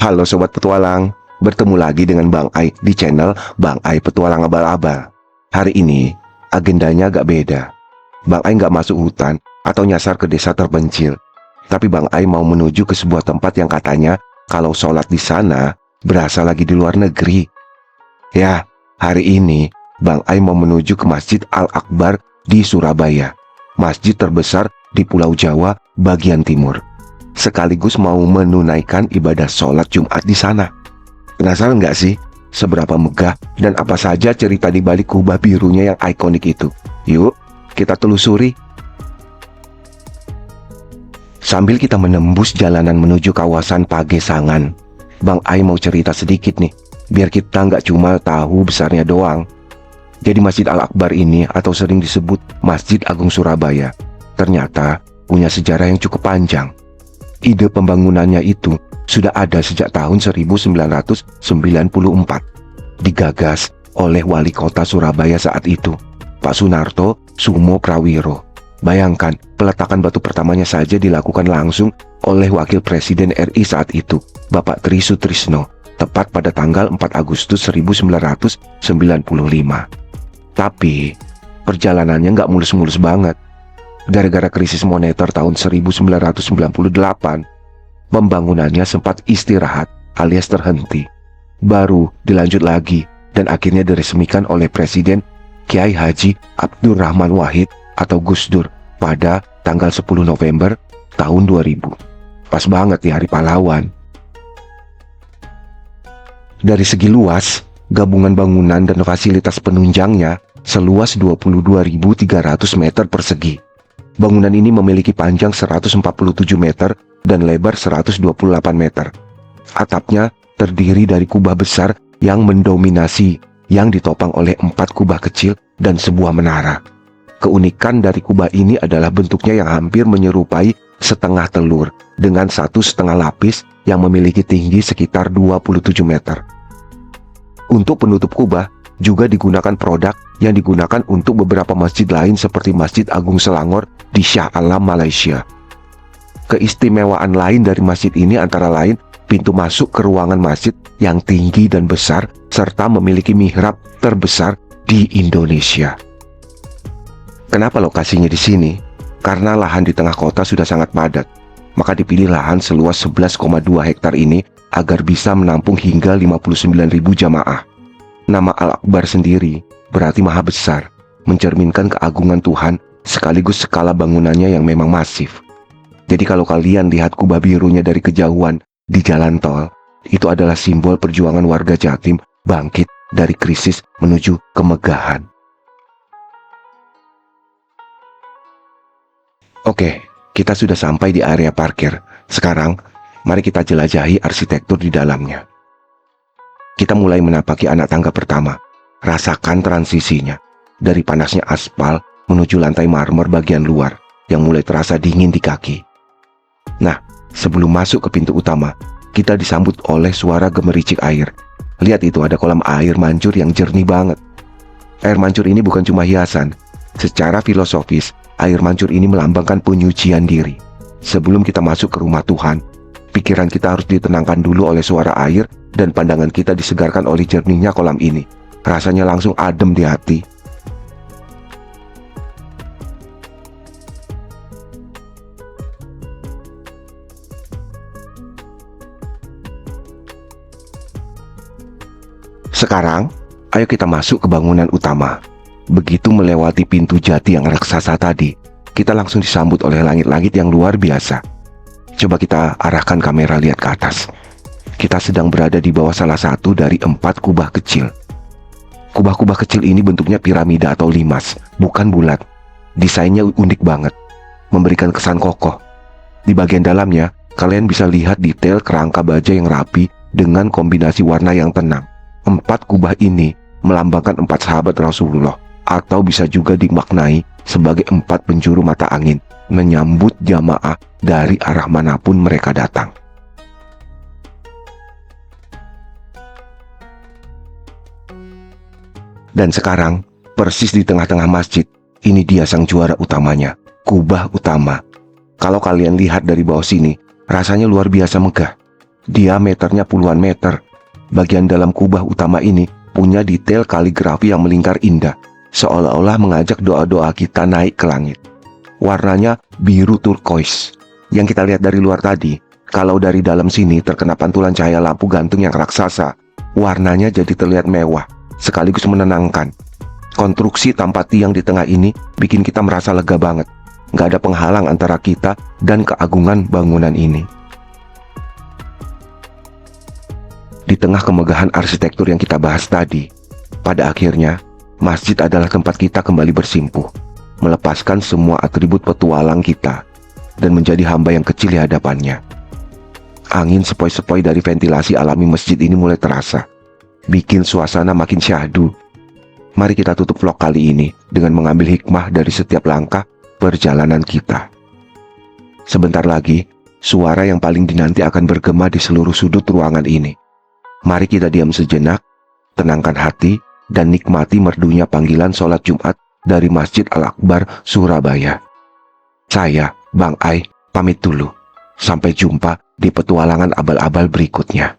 Halo Sobat Petualang, bertemu lagi dengan Bang Ai di channel Bang Ai Petualang Abal-Abal. Hari ini, agendanya agak beda. Bang Ai nggak masuk hutan atau nyasar ke desa terpencil. Tapi Bang Ai mau menuju ke sebuah tempat yang katanya kalau sholat di sana berasa lagi di luar negeri. Ya, hari ini Bang Ai mau menuju ke Masjid Al-Akbar di Surabaya, masjid terbesar di Pulau Jawa bagian timur. Sekaligus mau menunaikan ibadah sholat Jumat di sana. Penasaran nggak sih seberapa megah dan apa saja cerita di balik kubah birunya yang ikonik itu? Yuk, kita telusuri. Sambil kita menembus jalanan menuju kawasan Pagesangan, Bang Ai mau cerita sedikit nih, biar kita nggak cuma tahu besarnya doang. Jadi Masjid Al-Akbar ini atau sering disebut Masjid Agung Surabaya, ternyata punya sejarah yang cukup panjang. Ide pembangunannya itu sudah ada sejak tahun 1994, digagas oleh wali kota Surabaya saat itu, Pak Sunarto Sumo Prawiro. Bayangkan, peletakan batu pertamanya saja dilakukan langsung oleh Wakil Presiden RI saat itu, Bapak Tri Sutrisno, tepat pada tanggal 4 Agustus 1995. Tapi, perjalanannya nggak mulus-mulus banget. Gara-gara krisis moneter tahun 1998, pembangunannya sempat istirahat alias terhenti. Baru dilanjut lagi dan akhirnya diresmikan oleh Presiden Kiai Haji Abdurrahman Wahid atau Gus Dur pada tanggal 10 November tahun 2000. Pas banget di Hari Pahlawan. Dari segi luas, gabungan bangunan dan fasilitas penunjangnya seluas 22.300 meter persegi. Bangunan ini memiliki panjang 147 meter dan lebar 128 meter. Atapnya terdiri dari kubah besar yang mendominasi, yang ditopang oleh 4 kubah kecil dan sebuah menara. Keunikan dari kubah ini adalah bentuknya yang hampir menyerupai setengah telur dengan 1,5 lapis yang memiliki tinggi sekitar 27 meter. Untuk penutup kubah juga digunakan produk yang digunakan untuk beberapa masjid lain seperti Masjid Agung Selangor di Shah Alam, Malaysia. Keistimewaan lain dari masjid ini antara lain pintu masuk ke ruangan masjid yang tinggi dan besar serta memiliki mihrab terbesar di Indonesia. Kenapa lokasinya di sini? Karena lahan di tengah kota sudah sangat padat, maka dipilih lahan seluas 11,2 hektar ini agar bisa menampung hingga 59.000 jamaah. Nama Al-Akbar sendiri berarti maha besar, mencerminkan keagungan Tuhan sekaligus skala bangunannya yang memang masif. Jadi kalau kalian lihat kubah birunya dari kejauhan di jalan tol, itu adalah simbol perjuangan warga Jatim bangkit dari krisis menuju kemegahan. Oke, kita sudah sampai di area parkir. Sekarang, mari kita jelajahi arsitektur di dalamnya. Kita mulai menapaki anak tangga pertama. Rasakan transisinya dari panasnya aspal menuju lantai marmer bagian luar yang mulai terasa dingin di kaki. Nah, sebelum masuk ke pintu utama, kita disambut oleh suara gemericik air. Lihat itu, ada kolam air mancur yang jernih banget. Air mancur ini bukan cuma hiasan. Secara filosofis, air mancur ini melambangkan penyucian diri. Sebelum kita masuk ke rumah Tuhan, pikiran kita harus ditenangkan dulu oleh suara air dan pandangan kita disegarkan oleh jernihnya kolam ini. Rasanya langsung adem di hati. Sekarang, ayo kita masuk ke bangunan utama. Begitu melewati pintu jati yang raksasa tadi, kita langsung disambut oleh langit-langit yang luar biasa. Coba kita arahkan kamera lihat ke atas. Kita sedang berada di bawah salah satu dari 4 kubah kecil. Kubah-kubah kecil ini bentuknya piramida atau limas, bukan bulat. Desainnya unik banget, memberikan kesan kokoh. Di bagian dalamnya, kalian bisa lihat detail kerangka baja yang rapi dengan kombinasi warna yang tenang. 4 kubah ini melambangkan 4 sahabat Rasulullah, atau bisa juga dimaknai sebagai 4 penjuru mata angin, menyambut jamaah dari arah manapun mereka datang. Dan sekarang, persis di tengah-tengah masjid, ini dia sang juara utamanya, kubah utama. Kalau kalian lihat dari bawah sini, rasanya luar biasa megah. diameternya puluhan meter. Bagian dalam kubah utama ini punya detail kaligrafi yang melingkar indah, seolah-olah mengajak doa-doa kita naik ke langit. Warnanya biru turquoise. Yang kita lihat dari luar tadi, kalau dari dalam sini terkena pantulan cahaya lampu gantung yang raksasa, warnanya jadi terlihat mewah, sekaligus menenangkan. Konstruksi tanpa tiang di tengah ini bikin kita merasa lega banget. Nggak ada penghalang antara kita dan keagungan bangunan ini. Di tengah kemegahan arsitektur yang kita bahas tadi, pada akhirnya, masjid adalah tempat kita kembali bersimpuh, melepaskan semua atribut petualang kita, dan menjadi hamba yang kecil di hadapannya. Angin sepoi-sepoi dari ventilasi alami masjid ini mulai terasa, bikin suasana makin syahdu. Mari kita tutup vlog kali ini dengan mengambil hikmah dari setiap langkah perjalanan kita. Sebentar lagi, suara yang paling dinanti akan bergema di seluruh sudut ruangan ini. Mari kita diam sejenak, tenangkan hati, dan nikmati merdunya panggilan sholat Jumat dari Masjid Al-Akbar, Surabaya. Saya, Bang Ai, pamit dulu. Sampai jumpa di petualangan abal-abal berikutnya.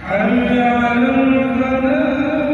حي على الفلاح